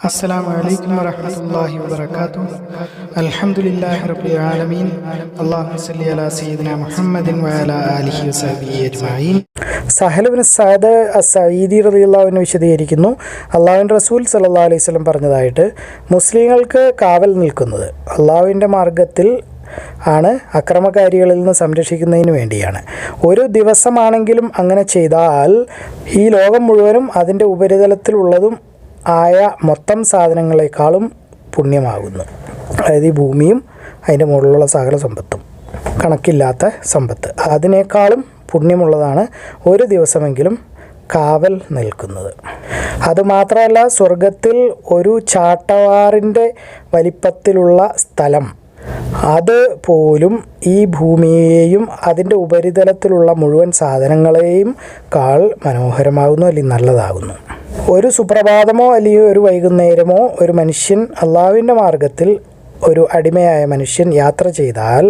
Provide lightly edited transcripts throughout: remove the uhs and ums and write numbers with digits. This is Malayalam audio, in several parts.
അസ്സലാമു അലൈക്കും വറഹ്മത്തുള്ളാഹി വബറകാതുഹു. അൽഹംദുലില്ലാഹി റബ്ബിൽ ആലമീൻ. അല്ലാഹുമ്മ സ്വല്ലി അലാ സയ്യിദിനാ മുഹമ്മദിൻ വഅലാ ആലിഹി വസഹ്ബിഹി അജ്മഈൻ. സഹൽ ബിൻ സഅദ് അസ്സഈദി റളിയല്ലാഹു അൻഹു വിശദീകരിക്കുന്നു, അല്ലാഹുവിൻ്റെ റസൂൽ സല്ലല്ലാഹു അലൈഹി വസല്ലം പറഞ്ഞതായിട്ട്, മുസ്ലിങ്ങൾക്ക് കാവൽ നിൽക്കുന്നത് അല്ലാഹുവിൻ്റെ മാർഗത്തിൽ ആണ് അക്രമകാരികളിൽ നിന്ന് സംരക്ഷിക്കുന്നതിന് വേണ്ടിയാണ്. ഒരു ദിവസമാണെങ്കിലും അങ്ങനെ ചെയ്താൽ ഈ ലോകം മുഴുവനും അതിൻ്റെ ഉപരിതലത്തിലുള്ളതും ആയ മൊത്തം സാധനങ്ങളെക്കാളും പുണ്യമാകുന്നു. അതായത് ഈ ഭൂമിയും അതിൻ്റെ മുകളിലുള്ള സകല സമ്പത്തും, കണക്കില്ലാത്ത സമ്പത്ത്, അതിനേക്കാളും പുണ്യമുള്ളതാണ് ഒരു ദിവസമെങ്കിലും കാവൽ നിൽക്കുന്നത്. അതുമാത്രമല്ല, സ്വർഗത്തിൽ ഒരു ചാട്ടവാറിൻ്റെ വലിപ്പത്തിലുള്ള സ്ഥലം, അത് പോലും ഈ ഭൂമിയെയും അതിൻ്റെ ഉപരിതലത്തിലുള്ള മുഴുവൻ സാധനങ്ങളെയും കാൾ മനോഹരമാകുന്നു, അല്ലെങ്കിൽ നല്ലതാകുന്നു. ഒരു സുപ്രഭാതമോ അല്ലെങ്കിൽ ഒരു വൈകുന്നേരമോ ഒരു മനുഷ്യൻ അള്ളാഹുവിൻ്റെ മാർഗത്തിൽ, ഒരു അടിമയായ മനുഷ്യൻ യാത്ര ചെയ്താൽ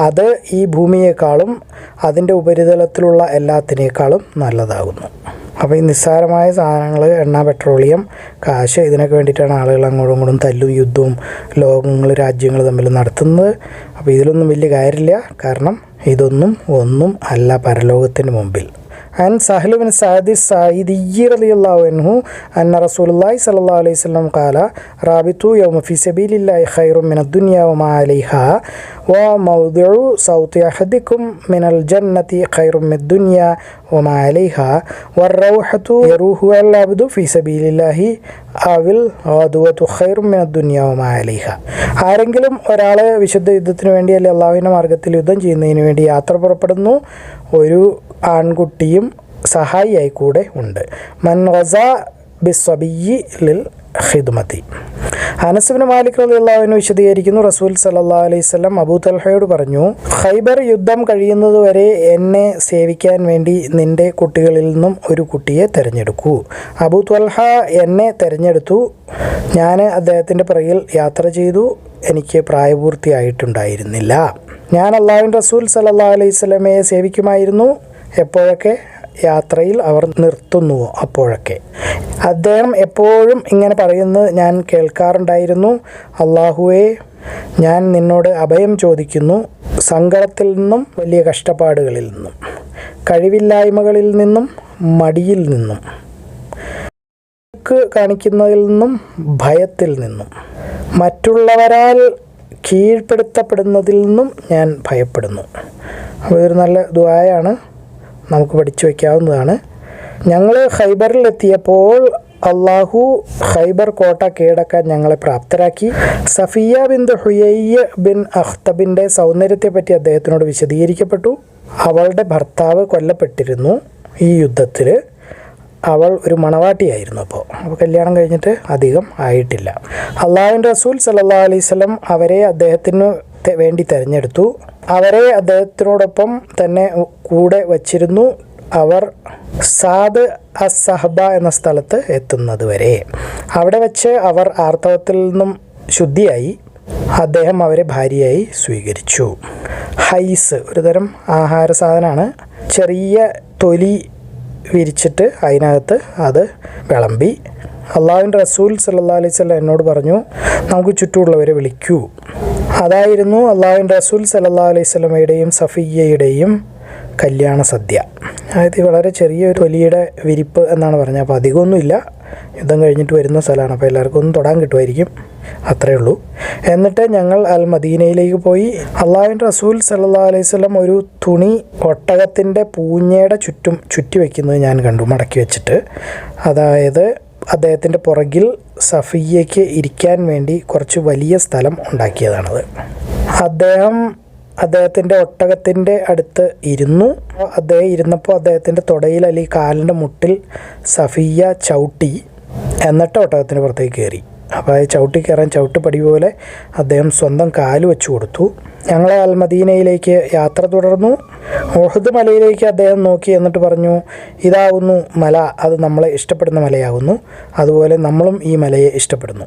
അത് ഈ ഭൂമിയേക്കാളും അതിൻ്റെ ഉപരിതലത്തിലുള്ള എല്ലാത്തിനേക്കാളും നല്ലതാകുന്നു. അപ്പോൾ ഈ നിസ്സാരമായ സാധനങ്ങൾ, എണ്ണ, പെട്രോളിയം, കാശ്, ഇതിനൊക്കെ വേണ്ടിയിട്ടാണ് ആളുകൾ അങ്ങോട്ടും ഇങ്ങോട്ടും തല്ലും യുദ്ധവും ലോകങ്ങൾ, രാജ്യങ്ങൾ തമ്മിൽ നടത്തുന്നത്. അപ്പോൾ ഇതിലൊന്നും വലിയ കാര്യമില്ല, കാരണം ഇതൊന്നും ഒന്നും അല്ല പരലോകത്തിന് മുമ്പിൽ. عن سهل بن سعد الساعدي رضي الله عنه أن رسول الله صلى الله عليه وسلم قال رابطوا يوم في سبيل الله خير من الدنيا وما عليها وموضع صوت أحدكم من الجنة خير من الدنيا وما عليها والروحة يروحها العبد في سبيل الله അവിൽ അദ്വതു ഖൈറും മിന ദുനിയ വമാ അലൈഹ. ആരെങ്കിലും ഒരാൾ വിശുദ്ധ യുദ്ധത്തിന് വേണ്ടി അല്ലെങ്കിൽ അള്ളാഹുവിൻ്റെ മാർഗത്തിൽ യുദ്ധം ചെയ്യുന്നതിന് വേണ്ടി യാത്ര പുറപ്പെടുന്നു, ഒരു ആൺകുട്ടിയും സഹായിയായി കൂടെ ഉണ്ട്. മൻ ഗസാ ബിസ്സബിയ്യി ലിൽ ഖിദ്മതി. അനസ് ഇബ്നു മാലിക് റളിയല്ലാഹു അൻഹു വിശദീകരിക്കുന്നു, റസൂൽ സല്ലല്ലാഹു അലൈഹി വസല്ലം അബൂ തൽഹയോട് പറഞ്ഞു, ഖൈബർ യുദ്ധം കഴിയുന്നതുവരെ എന്നെ സേവിക്കാൻ വേണ്ടി നിന്റെ കുട്ടികളിൽ നിന്നും ഒരു കുട്ടിയെ തിരഞ്ഞെടുക്കൂ. അബൂ തൽഹ എന്നെ തിരഞ്ഞെടുത്തു. ഞാൻ അദ്ദേഹത്തിൻ്റെ പിറകിൽ യാത്ര ചെയ്തു. എനിക്ക് പ്രായപൂർത്തിയായിട്ടുണ്ടായിരുന്നില്ല. ഞാൻ അല്ലാഹുവിൻ്റെ റസൂൽ സല്ലല്ലാഹു അലൈഹി വസല്ലമയെ സേവിക്കുമായിരുന്നു. എപ്പോഴൊക്കെ യാത്രയിൽ അവർ നിർത്തുന്നുവോ അപ്പോഴൊക്കെ. അദ്ദേഹം എപ്പോഴും ഇങ്ങനെ പറയുന്നത് ഞാൻ കേൾക്കാറുണ്ടായിരുന്നു, അല്ലാഹുവേ, ഞാൻ നിന്നോട് അഭയം ചോദിക്കുന്നു, സങ്കടത്തിൽ നിന്നും വലിയ കഷ്ടപ്പാടുകളിൽ നിന്നും, കഴിവില്ലായ്മകളിൽ നിന്നും, മടിയിൽ നിന്നും, കാണിക്കുന്നതിൽ നിന്നും, ഭയത്തിൽ നിന്നും, മറ്റുള്ളവരാൽ കീഴ്പ്പെടുത്തപ്പെടുന്നതിൽ നിന്നും ഞാൻ ഭയപ്പെടുന്നു. അപ്പോൾ ഇതൊരു നല്ല ദുആയാണ്, നമുക്ക് പഠിച്ചു വയ്ക്കാവുന്നതാണ്. ഞങ്ങൾ ഖൈബറിൽ എത്തിയപ്പോൾ അള്ളാഹു ഖൈബർ കോട്ട കീഴടക്കാൻ ഞങ്ങളെ പ്രാപ്തരാക്കി. സഫിയ ബിൻത് ഹുയയ്യ ബിൻ അഖ്തബിൻ്റെ സൗന്ദര്യത്തെപ്പറ്റി അദ്ദേഹത്തിനോട് വിശദീകരിക്കപ്പെട്ടു. അവളുടെ ഭർത്താവ് കൊല്ലപ്പെട്ടിരുന്നു ഈ യുദ്ധത്തിൽ. അവൾ ഒരു മണവാട്ടിയായിരുന്നു. അപ്പോൾ കല്യാണം കഴിഞ്ഞിട്ട് അധികം ആയിട്ടില്ല. അള്ളാഹുവിൻ്റെ റസൂൽ സല്ലല്ലാഹു അലൈഹി വസല്ലം അവരെ അദ്ദേഹത്തിന് വേണ്ടി തിരഞ്ഞെടുത്തു. അവരെ അദ്ദേഹത്തിനോടൊപ്പം തന്നെ കൂടെ വച്ചിരുന്നു. അവർ സാദ് അസ്-സഹബ എന്ന സ്ഥലത്ത് എത്തുന്നത് വരെ. അവിടെ വെച്ച് അവർ ആർത്തവത്തിൽ നിന്നും ശുദ്ധിയായി. അദ്ദേഹം അവരെ ഭാര്യയായി സ്വീകരിച്ചു. ഹൈസ് ഒരുതരം ആഹാര സാധനമാണ്. ചെറിയ തൊലി വിരിച്ചിട്ട് അതിനകത്ത് അത് വിളമ്പി. അള്ളാഹുവിൻ്റെ റസൂൽ സല്ലല്ലാഹു അലൈഹി വസല്ലം എന്നോട് പറഞ്ഞു, നമുക്ക് ചുറ്റുമുള്ളവരെ വിളിക്കൂ. അതായിരുന്നു അള്ളാഹുവിൻ്റെ റസൂൽ സല്ലല്ലാഹു അലൈഹി വസല്ലമയുടെയും സഫിയ്യയുടെയും കല്യാണ സദ്യ. അതായത് വളരെ ചെറിയൊരു തൊലിയുടെ വിരിപ്പ് എന്നാണ് പറഞ്ഞത്. അപ്പോൾ അധികമൊന്നുമില്ല, യുദ്ധം കഴിഞ്ഞിട്ട് വരുന്ന സ്ഥലമാണ്, അപ്പോൾ എല്ലാവർക്കും ഒന്നും തൊടാൻ കിട്ടുമായിരിക്കും, അത്രയേ ഉള്ളൂ. എന്നിട്ട് ഞങ്ങൾ അൽ മദീനയിലേക്ക് പോയി. അള്ളാഹുവിൻ്റെ റസൂൽ സല്ലല്ലാഹു അലൈഹി വസല്ലം ഒരു തുണി ഒട്ടകത്തിൻ്റെ പൂഞ്ഞയുടെ ചുറ്റും ചുറ്റി വയ്ക്കുന്നത് ഞാൻ കണ്ടു, മടക്കി വെച്ചിട്ട്. അതായത് അദ്ദേഹത്തിൻ്റെ പുറകിൽ സഫിയ്യയ്ക്ക് ഇരിക്കാൻ വേണ്ടി കുറച്ച് വലിയ സ്ഥലം ഉണ്ടാക്കിയതാണത്. അദ്ദേഹത്തിൻ്റെ ഒട്ടകത്തിൻ്റെ അടുത്ത് ഇരുന്നു. അദ്ദേഹം ഇരുന്നപ്പോൾ അദ്ദേഹത്തിൻ്റെ തുടയിൽ അല്ലെങ്കിൽ കാലിൻ്റെ മുട്ടിൽ സഫിയ്യ ചവിട്ടി, എന്നിട്ട് ഒട്ടകത്തിൻ്റെ പുറത്തേക്ക് കയറി. അപ്പോൾ അത് ചവിട്ടി കയറാൻ ചവിട്ടുപടി പോലെ അദ്ദേഹം സ്വന്തം കാല് വെച്ച് കൊടുത്തു. ഞങ്ങൾ അൽ മദീനയിലേക്ക് യാത്ര തുടർന്നു. ഉഹുദ് മലയിലേക്ക് അദ്ദേഹം നോക്കി, എന്നിട്ട് പറഞ്ഞു, ഇതാവുന്നു മല, അത് നമ്മളെ ഇഷ്ടപ്പെടുന്ന മലയാകുന്നു, അതുപോലെ നമ്മളും ഈ മലയെ ഇഷ്ടപ്പെടുന്നു.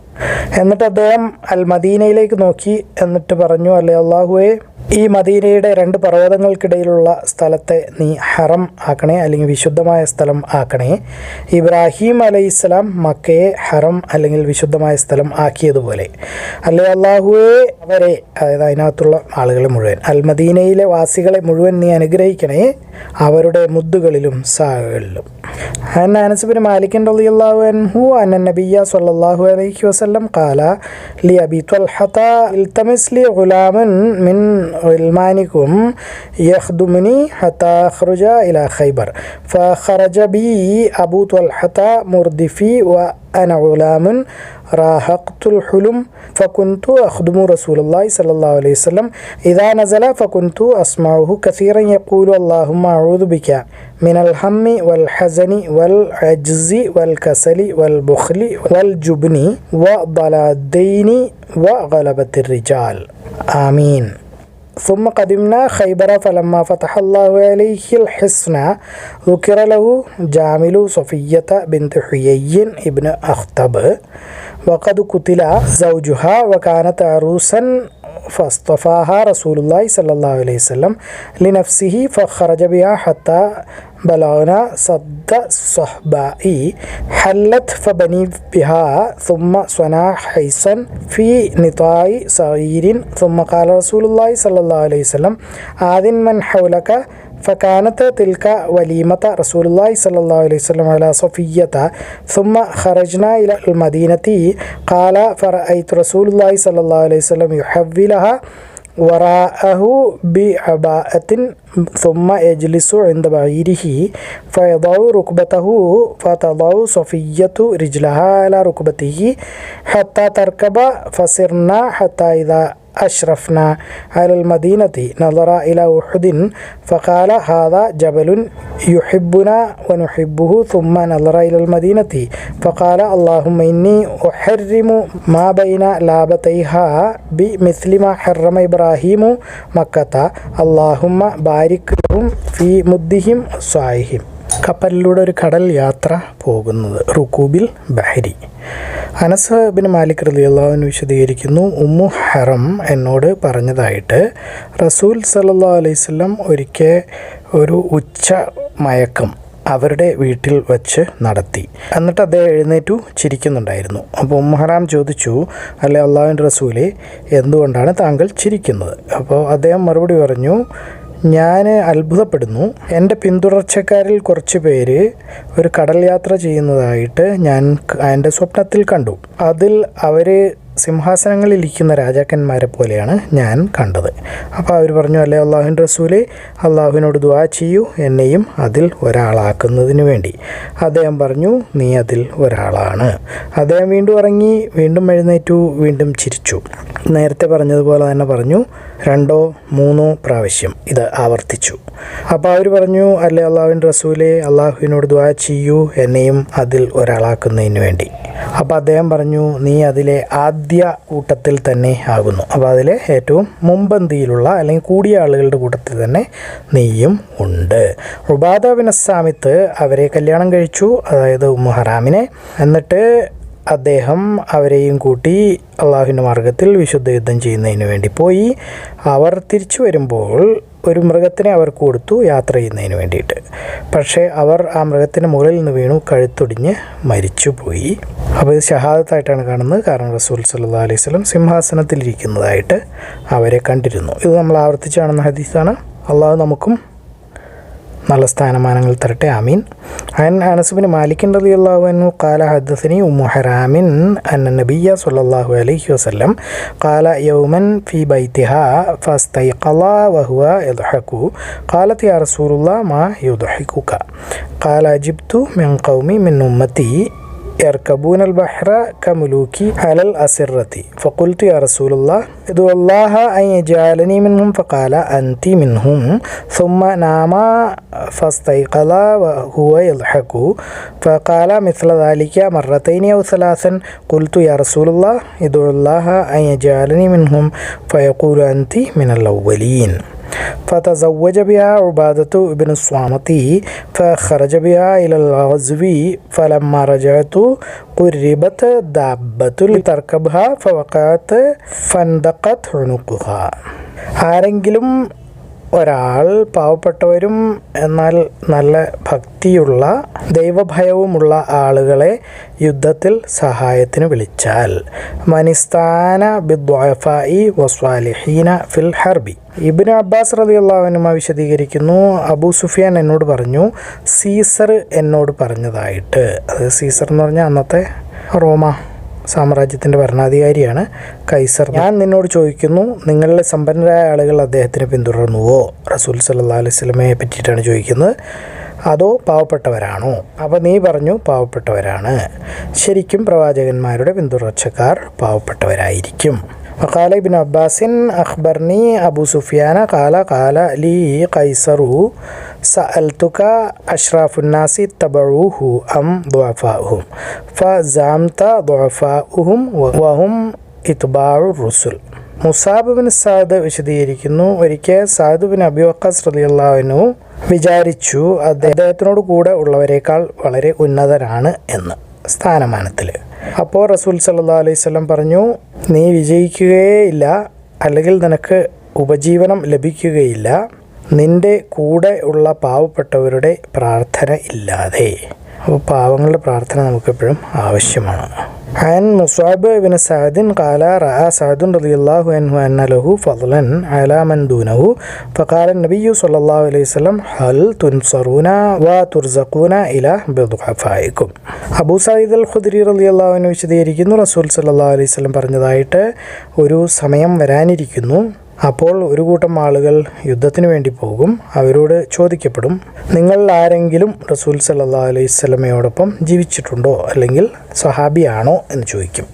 എന്നിട്ട് അദ്ദേഹം അൽ മദീനയിലേക്ക് നോക്കി, എന്നിട്ട് പറഞ്ഞു, അല്ലേ അല്ലാഹുവേ, ഈ മദീനയുടെ 2 പർവ്വതങ്ങൾക്കിടയിലുള്ള സ്ഥലത്തെ നീ ഹറം ആക്കണേ, അല്ലെങ്കിൽ വിശുദ്ധമായ സ്ഥലം ആക്കണേ. ഇബ്രാഹിം അലൈഹിസ്സലാം മക്കയെ ഹറം അല്ലെങ്കിൽ വിശുദ്ധമായ സ്ഥലം ആക്കിയതുപോലെ അല്ലേ അല്ലാഹുവേ അവരെ, അതായത് അതിനകത്തുള്ള ആളുകളെ മുഴുവൻ, അൽ മദീനയിലെ വാസികളെ മുഴുവൻ നീ അനുഗ്രഹിക്കണേ, അവരുടെ മുദ്ദുകളിലും സാഹകളിലും. അനസ് ബിൻ മാലിക് റളിയല്ലാഹു അൻഹു അന്ന നബിയ സ്വല്ലല്ലാഹു അലൈഹി വസല്ലം ഖാല ലി അബി ത്വൽഹത ഇൽതമിസ് ലി ഗുലാമൻ മിൻ غلمانكم يخدمني حتى أخرج إلى خيبر فخرج بي أبو طلحة مردفي وأنا غلام راهقت الحلم فكنت أخدم رسول الله صلى الله عليه وسلم إذا نزل فكنت أسمعه كثيرا يقول اللهم أعوذ بك من الهم والحزن والعجز والكسل والبخل والجبن وضلال الدين وغلبة الرجال آمين. ثم قدمنا خيبر فلما فتح الله عليه الحصن ذكر له جامل صفية بنت حيي ابن أخطب وقد قتل زوجها وكانت عروسا فاصطفاها رسول الله صلى الله عليه وسلم لنفسه فخرج بها حتى بلغنا صد الصحباء حلت فبني بها ثم صنع حيصا في نطاع صغير ثم قال رسول الله صلى الله عليه وسلم آذن من حولك فكانت تلك وليمة رسول الله صلى الله عليه وسلم على صفية. ثم خرجنا إلى المدينة قال فرأيت رسول الله صلى الله عليه وسلم يحولها وراءه بعباءة ثم يجلس عند بعيره فيضع ركبته فتضع صفية رجلها على ركبته حتى تركب فسرنا حتى إذا أشرفنا على المدينة نظر إلى أحد فقال هذا جبل يحبنا ونحبه ثم نظر إلى المدينة فقال اللهم إني أحرم ما بين لابتيها بمثل ما حرم إبراهيم مكة اللهم بارك لهم في مدهم صاعهم. കപ്പലിലൂടെ ഒരു കടൽ യാത്ര പോകുന്നത് റുക്കൂബിൽ ബഹരി. അനസ് ബിൻ മാലിക് റളിയല്ലാഹു അൻഹു വിശദീകരിക്കുന്നു, ഉമ്മു ഹറം എന്നോട് പറഞ്ഞതായിട്ട് റസൂൽ സല്ലല്ലാഹു അലൈഹി വസല്ലം ഒരിക്കൽ ഒരു ഉച്ച മയക്കം അവരുടെ വീട്ടിൽ വച്ച് നടത്തി. എന്നിട്ട് അദ്ദേഹം എഴുന്നേറ്റു ചിരിക്കുന്നുണ്ടായിരുന്നു. അപ്പോൾ ഉമ്മു ഹറാം ചോദിച്ചു, അല്ലെ അള്ളാഹുവിൻ്റെ റസൂലെ, എന്തുകൊണ്ടാണ് താങ്കൾ ചിരിക്കുന്നത്? അപ്പോൾ അദ്ദേഹം മറുപടി പറഞ്ഞു, ഞാൻ അത്ഭുതപ്പെടുന്നു. എൻ്റെ പിന്തുടർച്ചക്കാരിൽ കുറച്ച് പേര് ഒരു കടൽ യാത്ര ചെയ്യുന്നതായിട്ട് ഞാൻ എൻ്റെ സ്വപ്നത്തിൽ കണ്ടു. അതിൽ അവർ സിംഹാസനങ്ങളിലിരിക്കുന്ന രാജാക്കന്മാരെ പോലെയാണ് ഞാൻ കണ്ടത്. അപ്പോൾ അവർ പറഞ്ഞു, അല്ലേ അള്ളാഹുവിൻ്റെ റസൂലെ, അള്ളാഹുവിനോട് ദുആ ചെയ്യൂ എന്നെയും അതിൽ ഒരാളാക്കുന്നതിന് വേണ്ടി. അദ്ദേഹം പറഞ്ഞു, നീ അതിൽ ഒരാളാണ്. അദ്ദേഹം വീണ്ടും ഇറങ്ങി, വീണ്ടും എഴുന്നേറ്റു, വീണ്ടും ചിരിച്ചു. നേരത്തെ പറഞ്ഞതുപോലെ തന്നെ പറഞ്ഞു, 2 3 പ്രാവശ്യം ഇത് ആവർത്തിച്ചു. അപ്പോൾ അവർ പറഞ്ഞു, അല്ലേ അള്ളാഹുവിൻ്റെ റസൂലെ, അള്ളാഹുവിനോട് ദുആ ചെയ്യൂ എന്നെയും അതിൽ ഒരാളാക്കുന്നതിന് വേണ്ടി. അപ്പോൾ അദ്ദേഹം പറഞ്ഞു, നീ അതിലെ ആദ്യ കൂട്ടത്തിൽ തന്നെ ആകുന്നു. അപ്പോൾ അതിലെ ഏറ്റവും മുമ്പന്തിയിലുള്ള അല്ലെങ്കിൽ കൂടിയ ആളുകളുടെ കൂട്ടത്തിൽ തന്നെ നീയും ഉണ്ട്. ഉബാദ ബിൻ സാമിത്ത് അവരെ കല്യാണം കഴിച്ചു, അതായത് ഉമ്മു ഹറാമിനെ. എന്നിട്ട് അദ്ദേഹം അവരെയും കൂട്ടി അള്ളാഹുവിൻ്റെ മാർഗ്ഗത്തിൽ വിശുദ്ധ യുദ്ധം ചെയ്യുന്നതിന് വേണ്ടി പോയി. അവർ തിരിച്ചു വരുമ്പോൾ ഒരു മൃഗത്തിനെ അവർ കൊടുത്തു യാത്ര ചെയ്യുന്നതിന് വേണ്ടിയിട്ട്. പക്ഷേ അവർ ആ മൃഗത്തിൻ്റെ മുകളിൽ നിന്ന് വീണു, കഴുത്തൊടിഞ്ഞ് മരിച്ചുപോയി. അപ്പോൾ ഇത് ഷഹാദത്തായിട്ടാണ് കാണുന്നത്. കാരണം റസൂൽ സല്ലല്ലാഹു അലൈഹി വസല്ലം സിംഹാസനത്തിലിരിക്കുന്നതായിട്ട് അവരെ കണ്ടിരുന്നു. ഇത് നമ്മൾ ആവർത്തിച്ച് കാണുന്ന ഹദീസാണ്. അള്ളാഹു നമുക്കും നല്ല സ്ഥാനമാനങ്ങൾ തരട്ടെ, ആമീൻ. عن أنس بن مالك رضي الله عنه قال حدثني أم حرام أن النبي صلى الله عليه وسلم قال يوما في بيتها فاستيقظ وهو يضحك قالت يا رسول الله ما يضحكك قال أجبت من قومي من أمتي يركبون البحر كملوكي على الأسرة فقلت يا رسول الله ادعو الله أن يجعلني منهم فقال أنت منهم ثم نام فاستيقظ وهو يضحك فقال مثل ذلك مرتين أو 3 قلت يا رسول الله ادعو الله أن يجعلني منهم فيقول أنت من الأولين فتزوج بها عبادة بن الصامت فخرج بها إلى الغزو فلما رجعت قربت دابة لتركبها فوقعت فاندقت عنقها. ആരെങ്കിലും ഒരാൾ പാവപ്പെട്ടവരും എന്നാൽ നല്ല ഭക്തിയുള്ള ദൈവഭയവുമുള്ള ആളുകളെ യുദ്ധത്തിൽ സഹായത്തിന് വിളിച്ചാൽ മനിസ്ഥാന ബിദ്ദുഅഫാഇ വസ്വാലിഹീന ഫിൽ ഹർബി. ഇബ്നു അബ്ബാസ് റളിയല്ലാഹു അൻഹു വിശദീകരിക്കുന്നു, അബൂ സുഫിയാൻ എന്നോട് പറഞ്ഞു, സീസർ എന്നോട് പറഞ്ഞതായിട്ട്. അത് സീസർ എന്ന് പറഞ്ഞാൽ അന്നത്തെ റോമ സാമ്രാജ്യത്തിൻ്റെ ഭരണാധികാരിയാണ് കൈസർ. ഞാൻ നിന്നോട് ചോദിക്കുന്നു, നിങ്ങളിലെ സമ്പന്നരായ ആളുകൾ അദ്ദേഹത്തിന് പിന്തുടർന്നുവോ? റസൂൽ സല്ലല്ലാഹു അലൈഹി വസല്ലമയെ പറ്റിയിട്ടാണ് ചോദിക്കുന്നത്. അതോ പാവപ്പെട്ടവരാണോ? അപ്പോൾ നീ പറഞ്ഞു പാവപ്പെട്ടവരാണ്. ശരിക്കും പ്രവാചകന്മാരുടെ പിന്തുടർച്ചക്കാർ പാവപ്പെട്ടവരായിരിക്കും. وقال ابن عباس أخبرني أبو سفيان قال لي قيصر سألتك أشراف الناس اتبعوه أم ضعفاؤهم فزعمت ضعفاؤهم وهم ഇത്ബാഉ റുസുൽ. മുസാബ് ബിൻ സഅദ് വിശദീകരിക്കുന്നു, ഒരിക്കൽ സഅദ് ബിൻ അബി വഖാസ് റളിയല്ലാഹു അൻഹു വിചാരിച്ചു അദ്ദേഹത്തിനോട് കൂടെ ഉള്ളവരെക്കാൾ വളരെ ഉന്നതരാണ് എന്ന് സ്ഥാനമാനത്തിൽ. അപ്പോൾ റസൂൽ സല്ലല്ലാഹു അലൈഹി വസല്ലം പറഞ്ഞു, നീ വിജയിക്കുകയില്ല, അല്ലെങ്കിൽ നിനക്ക് ഉപജീവനം ലഭിക്കുകയില്ല നിൻ്റെ കൂടെ ഉള്ള പാവപ്പെട്ടവരുടെ പ്രാർത്ഥന ഇല്ലാതെ. അപ്പോൾ പാവങ്ങളുടെ പ്രാർത്ഥന നമുക്കെപ്പോഴും ആവശ്യമാണ്. عن مصعب بن سعد قال رأى سعد رضي الله عنه أن له فضلا على من دونه فقال النبي صلى الله عليه وسلم هل تنصرون وترزقون إلى بضعفائكم. അബൂ സഈദ് അൽ ഖുദ്രി റളിയല്ലാഹു അൻഹു വിശദീകരിക്കുന്നു, റസൂൽ സല്ലല്ലാഹു അലൈഹി വസല്ലം പറഞ്ഞതായിട്ട്, ഒരു സമയം വരാനിരിക്കുന്നു, അപ്പോൾ ഒരു കൂട്ടം ആളുകൾ യുദ്ധത്തിന് വേണ്ടി പോകും. അവരോട് ചോദിക്കപ്പെടും, നിങ്ങൾ ആരെങ്കിലും റസൂൽ സല്ലല്ലാഹു അലൈഹി വസല്ലമയോടൊപ്പം ജീവിച്ചിട്ടുണ്ടോ, അല്ലെങ്കിൽ സ്വഹാബിയാണോ എന്ന് ചോദിക്കും.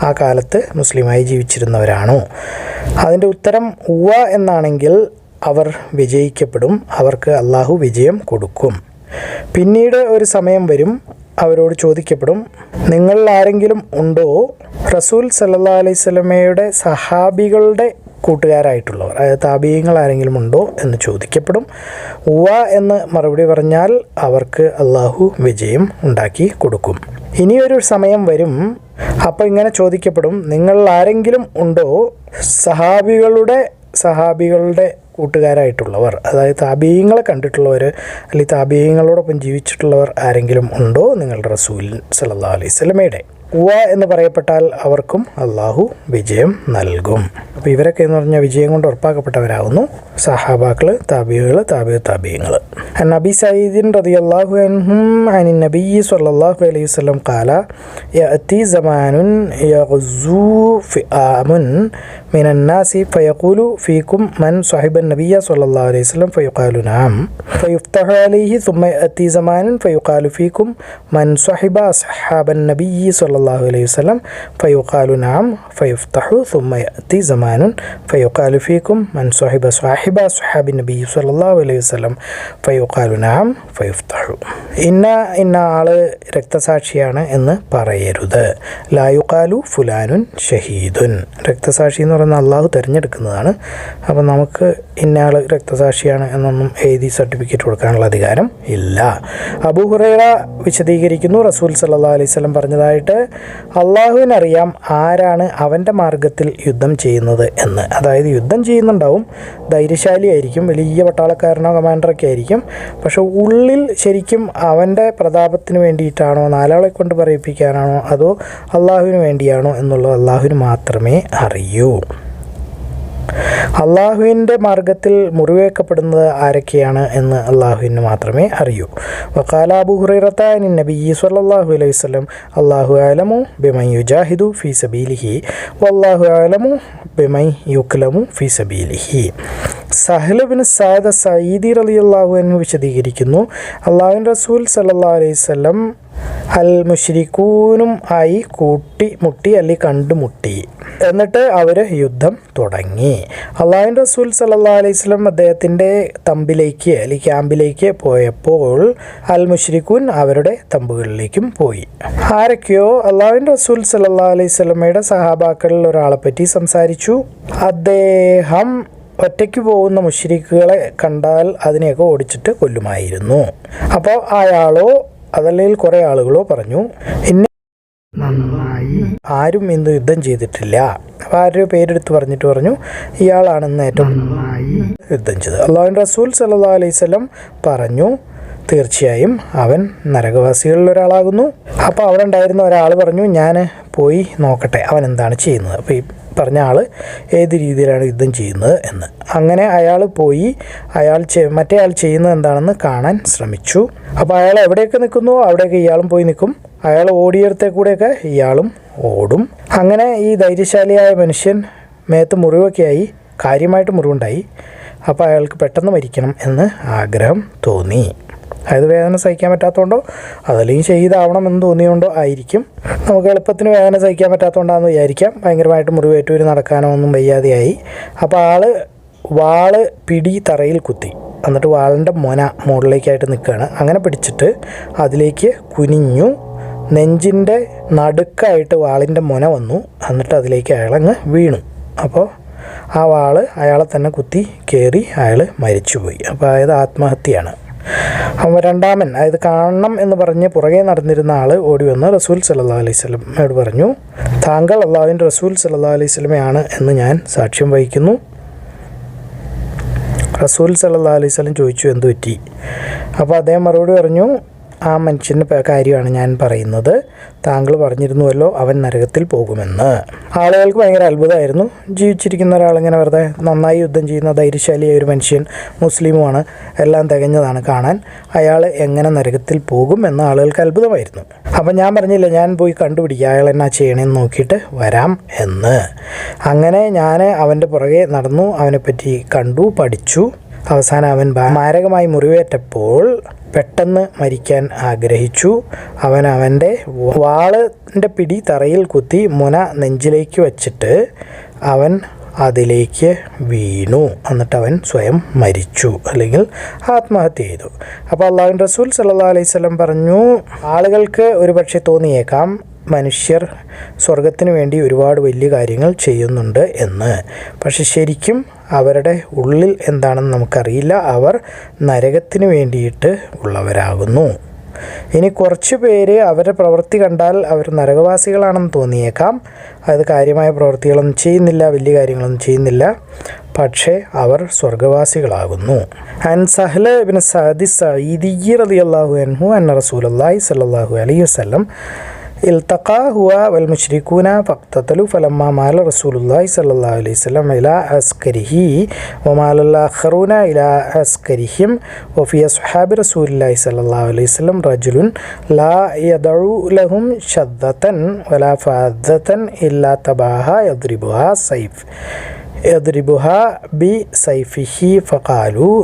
ആ കാലത്ത് മുസ്ലിമായി ജീവിച്ചിരുന്നവരാണോ? അതിൻ്റെ ഉത്തരം ഉവ്വ എന്നാണെങ്കിൽ അവർ വിജയിക്കപ്പെടും, അവർക്ക് അള്ളാഹു വിജയം കൊടുക്കും. പിന്നീട് ഒരു സമയം വരും, അവരോട് ചോദിക്കപ്പെടും, നിങ്ങൾ ആരെങ്കിലും ഉണ്ടോ റസൂൽ സല്ലല്ലാഹു അലൈഹി വസല്ലമയുടെ സഹാബികളുടെ കൂട്ടുകാരായിട്ടുള്ളവർ, അതായത് താബീങ്ങൾ ആരെങ്കിലും ഉണ്ടോ എന്ന് ചോദിക്കപ്പെടും. ഉവ്വ എന്ന് മറുപടി പറഞ്ഞാൽ അവർക്ക് അള്ളാഹു വിജയം ഉണ്ടാക്കി കൊടുക്കും. ഇനിയൊരു സമയം വരും, അപ്പോൾ ഇങ്ങനെ ചോദിക്കപ്പെടും, നിങ്ങൾ ആരെങ്കിലും ഉണ്ടോ സഹാബികളുടെ കൂട്ടുകാരായിട്ടുള്ളവർ, അതായത് താബീങ്ങളെ കണ്ടിട്ടുള്ളവർ അല്ലെങ്കിൽ താബീങ്ങളോടൊപ്പം ജീവിച്ചിട്ടുള്ളവർ ആരെങ്കിലും ഉണ്ടോ നിങ്ങളുടെ റസൂൽ സല്ലല്ലാഹു അലൈഹി വസല്ലമയുടെ? ഉവ്വ എന്ന് പറയപ്പെട്ടാൽ അവർക്കും അള്ളാഹു വിജയം നൽകും. അപ്പോൾ ഇവരൊക്കെ എന്ന് പറഞ്ഞാൽ വിജയം കൊണ്ട് ഉറപ്പാക്കപ്പെട്ടവരാകുന്നു സഹാബാക്കൾ, താബികൾ, താബിയങ്ങൾ. നബി സഈദിൻ റളിയല്ലാഹു അൻഹും അനി നബി സ്വല്ലല്ലാഹു അലൈഹി വസല്ലം ഖാല യഅതി സമാനുൻ യഗ്സു ഫിആമുൻ മിനൻ നാസി ഫയഖൂലു ഫീകും മൻ സ്വഹിബൻ നബിയ സ്വല്ലല്ലാഹു അലൈഹി വസല്ലം ഫയഖാലു നഅം ഫയുഫ്തഹു അലൈഹി ثم يأتي زمان فيقال فيكم من صحب أصحاب النبي صلى الله عليه وسلم فيقال نعم فيفتح ثم يأتي زمان فيقال فيكم من صحب أصحاب النبي صلى الله عليه وسلم فيقال نعم فيفتح. ഇന്ന ആള് രക്തസാക്ഷിയാണ് എന്ന് പറയരുത്. ലാ യുഖാലു ഫുലാനുൻ ഷഹീദുൻ. രക്തസാക്ഷി എന്ന് പറയുന്നത് അള്ളാഹു തിരഞ്ഞെടുക്കുന്നതാണ്. അപ്പം നമുക്ക് ഇന്നയാൾ രക്തസാക്ഷിയാണ് എന്നൊന്നും എഴുതി സർട്ടിഫിക്കറ്റ് കൊടുക്കാനുള്ള അധികാരം ഇല്ല. അബൂ ഹുറൈറ വിശദീകരിക്കുന്നു, റസൂൽ സല്ലല്ലാഹു അലൈഹി വസല്ലം പറഞ്ഞതായിട്ട്, അള്ളാഹുവിനറിയാം ആരാണ് അവൻ്റെ മാർഗത്തിൽ യുദ്ധം ചെയ്യുന്നത് എന്ന്. അതായത് യുദ്ധം ചെയ്യുന്നുണ്ടാവും, ധൈര്യശാലിയായിരിക്കും, വലിയ പട്ടാളക്കാരനോ കമാൻഡറൊക്കെ ആയിരിക്കും, പക്ഷെ ഉള്ളിൽ ശരിക്കും അവൻ്റെ പ്രതാപത്തിന് വേണ്ടിയിട്ടാണോ, നാലാളെ കൊണ്ട് പറയിപ്പിക്കാനാണോ, അതോ അള്ളാഹുവിന് വേണ്ടിയാണോ എന്നുള്ളത് അള്ളാഹുവിന് മാത്രമേ അറിയൂ. അള്ളാഹുവിൻ്റെ മാർഗത്തിൽ മുറിവേക്കപ്പെടുന്നത് ആരൊക്കെയാണ് എന്ന് അള്ളാഹുവിന് മാത്രമേ അറിയൂ. വഖാല അബൂ ഹുറൈറത അൻ നബി സ്വല്ലല്ലാഹു അലൈഹി വസല്ലം അല്ലാഹു അഅലമു ബിമൻ യുജാഹിദു ഫീ സബീലിഹി വല്ലാഹു അഅലമു ബിമൻ യുക്ലമു ഫീ സബീലിഹി. സഹ്ൽ ബിൻ സഅദ് സഈദി റളിയല്ലാഹു അൻഹു വിശദീകരിക്കുന്നു, അള്ളാഹുവിൻ്റെ റസൂൽ സല്ലല്ലാഹു അലൈഹി വസല്ലം അൽ മുശ്രിക്കൂനും ആയി കൂട്ടിമുട്ടി അല്ലെങ്കിൽ കണ്ടുമുട്ടി. എന്നിട്ട് അവർ യുദ്ധം തുടങ്ങി. അള്ളാഹുവിൻ്റെ റസൂൽ സല്ലല്ലാഹു അലൈഹി വസല്ലം അദ്ദേഹത്തിൻ്റെ തമ്പിലേക്ക് അല്ലെങ്കിൽ ക്യാമ്പിലേക്ക് പോയപ്പോൾ അൽ മുശ്രിക്കൂൻ അവരുടെ തമ്പുകളിലേക്കും പോയി. ആരൊക്കെയോ അള്ളാഹുവിൻ്റെ റസൂൽ സല്ലല്ലാഹു അലൈഹി വസല്ലമയുടെ സഹാബാക്കളിൽ ഒരാളെപ്പറ്റി സംസാരിച്ചു. അദ്ദേഹം ഒറ്റയ്ക്ക് പോകുന്ന മുശ്രിക്കുകളെ കണ്ടാൽ അതിനെയൊക്കെ ഓടിച്ചിട്ട് കൊല്ലുമായിരുന്നു. അപ്പോൾ അയാളോ അതല്ലെങ്കിൽ കുറേ ആളുകളോ പറഞ്ഞു, നന്നായി. ആരും ഇന്ന് യുദ്ധം ചെയ്തിട്ടില്ല. അപ്പോൾ ആരുടെ പേരെടുത്ത് പറഞ്ഞിട്ട് പറഞ്ഞു ഇയാളാണെന്ന് ഏറ്റവും നന്നായി യുദ്ധം ചെയ്തത്. അള്ളാഹുവിൻ്റെ റസൂൽ സല്ലല്ലാഹു അലൈഹി വസല്ലം പറഞ്ഞു തീർച്ചയായും അവൻ നരകവാസികളിൽ ഒരാളാകുന്നു. അപ്പോൾ അവിടെ ഉണ്ടായിരുന്ന ഒരാൾ പറഞ്ഞു ഞാൻ പോയി നോക്കട്ടെ അവൻ എന്താണ് ചെയ്യുന്നത്. അപ്പോൾ ഈ പറഞ്ഞ ആൾ ഏത് രീതിയിലാണ് യുദ്ധം ചെയ്യുന്നത് എന്ന്. അങ്ങനെ അയാൾ പോയി മറ്റേ ആൾ ചെയ്യുന്നത് എന്താണെന്ന് കാണാൻ ശ്രമിച്ചു. അപ്പോൾ അയാൾ എവിടെയൊക്കെ നിൽക്കുന്നു അവിടെയൊക്കെ ഇയാളും പോയി നിൽക്കും. അയാൾ ഓടിയിടത്തെ കൂടെയൊക്കെ ഇയാളും ഓടും. അങ്ങനെ ഈ ധൈര്യശാലിയായ മനുഷ്യൻ മേത്ത് മുറിവൊക്കെയായി, കാര്യമായിട്ട് മുറിവുണ്ടായി. അപ്പോൾ അയാൾക്ക് പെട്ടെന്ന് മരിക്കണം എന്ന് ആഗ്രഹം തോന്നി. അതായത് വേദന സഹിക്കാൻ പറ്റാത്തതുകൊണ്ടോ അതല്ലെങ്കിൽ ഷഹീദാവണമെന്ന് തോന്നിയുകൊണ്ടോ ആയിരിക്കും. നമുക്ക് എളുപ്പത്തിന് വേദന സഹിക്കാൻ പറ്റാത്തതുകൊണ്ടാണെന്ന് വിചാരിക്കാം. ഭയങ്കരമായിട്ട് മുറിവേറ്റൂര് നടക്കാനോ ഒന്നും വയ്യാതെയായി. അപ്പോൾ വാള് പിടി തറയിൽ കുത്തി, എന്നിട്ട് വാളിൻ്റെ മുന മുകളിലേക്കായിട്ട് നിൽക്കുകയാണ്. അങ്ങനെ പിടിച്ചിട്ട് അതിലേക്ക് കുനിഞ്ഞു, നെഞ്ചിൻ്റെ നടുക്കായിട്ട് വാളിൻ്റെ മുന വന്നു. എന്നിട്ട് അതിലേക്ക് അയാളങ്ങ് വീണു. അപ്പോൾ ആ വാള് അയാളെ തന്നെ കുത്തി കയറി അയാൾ മരിച്ചുപോയി. അപ്പോൾ അതായത് ആത്മഹത്യയാണ്. അപ്പോൾ രണ്ടാമൻ, അതായത് കാണണം എന്ന് പറഞ്ഞ് പുറകെ നടന്നിരുന്ന ആൾ ഓടി വന്ന് റസൂൽ സല്ലല്ലാഹു അലൈഹി വസല്ലമയോട് പറഞ്ഞു താങ്കൾ അള്ളാഹുവിൻ്റെ റസൂൽ സല്ലല്ലാഹു അലൈഹി വസല്ലമയാണ് എന്ന് ഞാൻ സാക്ഷ്യം വഹിക്കുന്നു. റസൂൽ സല്ലല്ലാഹു അലൈഹി വസല്ലം ചോദിച്ചു എന്ത് പറ്റി. അപ്പോൾ അദ്ദേഹം മറുപടി പറഞ്ഞു ആ മനുഷ്യൻ്റെ കാര്യമാണ് ഞാൻ പറയുന്നത്. താങ്കൾ പറഞ്ഞിരുന്നുവല്ലോ അവൻ നരകത്തിൽ പോകുമെന്ന്. ആളുകൾക്ക് ഭയങ്കര അത്ഭുതമായിരുന്നു. ജീവിച്ചിരിക്കുന്ന ഒരാളിങ്ങനെ വെറുതെ നന്നായി യുദ്ധം ചെയ്യുന്ന ധൈര്യശാലിയായ ഒരു മനുഷ്യൻ, മുസ്ലിമുമാണ്, എല്ലാം തികഞ്ഞതാണ് കാണാൻ, അയാൾ എങ്ങനെ നരകത്തിൽ പോകും എന്ന ആളുകൾക്ക് അത്ഭുതമായിരുന്നു. അപ്പം ഞാൻ പറഞ്ഞില്ല ഞാൻ പോയി കണ്ടുപിടിക്കുക അയാൾ എന്നാ ചെയ്യണമെന്ന് നോക്കിയിട്ട് വരാം എന്ന്. അങ്ങനെ ഞാൻ അവൻ്റെ പുറകെ നടന്നു, അവനെപ്പറ്റി കണ്ടു, പഠിച്ചു. അവസാനം അവൻ മാരകമായി മുറിവേറ്റപ്പോൾ പെട്ടെന്ന് മരിക്കാൻ ആഗ്രഹിച്ചു. അവൻ്റെ വാളിൻ്റെ പിടി തറയിൽ കുത്തി മുന നെഞ്ചിലേക്ക് വച്ചിട്ട് അവൻ അതിലേക്ക് വീണു. എന്നിട്ട് അവൻ സ്വയം മരിച്ചു, അല്ലെങ്കിൽ ആത്മഹത്യ ചെയ്തു. അപ്പോൾ അള്ളാഹുവിൻ്റെ റസൂൽ സല്ലല്ലാഹു അലൈഹി വസല്ലം പറഞ്ഞു ആളുകൾക്ക് ഒരു പക്ഷേ തോന്നിയേക്കാം മനുഷ്യർ സ്വർഗത്തിന് വേണ്ടി ഒരുപാട് വലിയ കാര്യങ്ങൾ ചെയ്യുന്നുണ്ട് എന്ന്. പക്ഷെ ശരിക്കും അവരുടെ ഉള്ളിൽ എന്താണെന്ന് നമുക്കറിയില്ല. അവർ നരകത്തിന് വേണ്ടിയിട്ട് ഉള്ളവരാകുന്നു. ഇനി കുറച്ച് പേര് അവരുടെ പ്രവൃത്തി കണ്ടാൽ അവർ നരകവാസികളാണെന്ന് തോന്നിയേക്കാം. അത് കാര്യമായ പ്രവൃത്തികളൊന്നും ചെയ്യുന്നില്ല, വലിയ കാര്യങ്ങളൊന്നും ചെയ്യുന്നില്ല, പക്ഷേ അവർ സ്വർഗവാസികളാകുന്നു. അൻ സഹ്ല ഇബ്നു സഅദി സഈദി റളിയല്ലാഹു അൻഹു അന്ന റസൂലുള്ളാഹി സ്വല്ലല്ലാഹു അലൈഹി വസല്ലം التقى هو والمشركون فاقتتلوا فلما مال رسول الله صلى الله عليه وسلم إلى عسكره ومال الآخرون إلى عسكرهم وفي أصحاب رسول الله صلى الله عليه وسلم رجل لا يدعو لهم شذة ولا فاذة إلا تبعها يضربها بسيفه فقالوا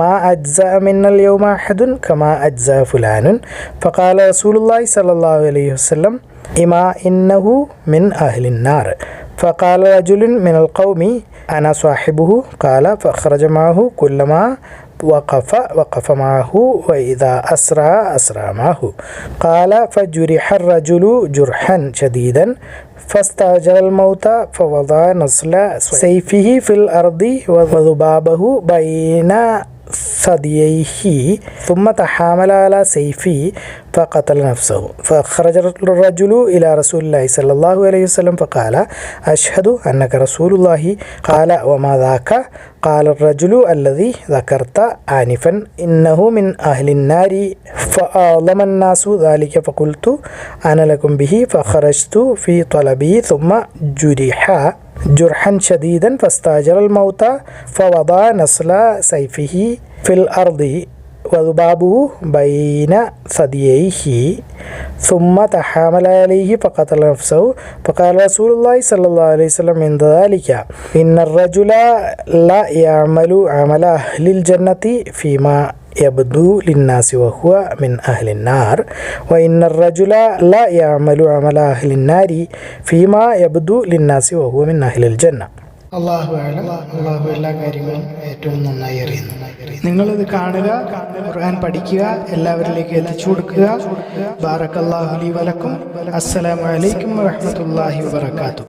ما أجزأ منا اليوم أحد كما أجزأ فلان فقال رسول الله صلى الله عليه وسلم إما إنه من أهل النار فقال رجل من القوم أنا صاحبه قال فأخرج معه كلما وقف معه وإذا أسرع معه قال فجرح الرجل جرحا شديدا فاستعجل الموت فوضع نصل سيفه في الأرض وذبابه بين ثدييه ثم تحامل على سيفه فقتل نفسه فخرج الرجل إلى رسول الله صلى الله عليه وسلم فقال أشهد أنك رسول الله قال وما ذاك قال الرجل الذي ذكرت آنفا إنه من أهل النار فأعظم الناس ذلك فقلت أنا لكم به فخرجت في طلبه ثم جرحا شديدا فاستأجر الموت فوضع نصل سيفه في الأرض وذبابه بين ثدييه ثم تحامل عليه فقتل نفسه فقال رسول الله صلى الله عليه وسلم عند ذلك إن الرجل لا يعمل عمل أهل الجنة فيما يبدو للناس وهو من أهل النار وإن الرجل لا يعمل عمل أهل النار فيما يبدو للناس وهو من أهل الجنة. അള്ളാഹു എല്ലാ കാര്യങ്ങളും ഏറ്റവും നന്നായി അറിയുന്നു. നിങ്ങളിത് കാണുക, ഖുർആൻ പഠിക്കുക, എല്ലാവരിലേക്ക് എത്തിച്ചു കൊടുക്കുക. ബാറക്കല്ലാഹു ലി വലക്കും. അസ്സലാമു അലൈക്കും വറഹ്മത്തുള്ളാഹി വബറകാതുഹു.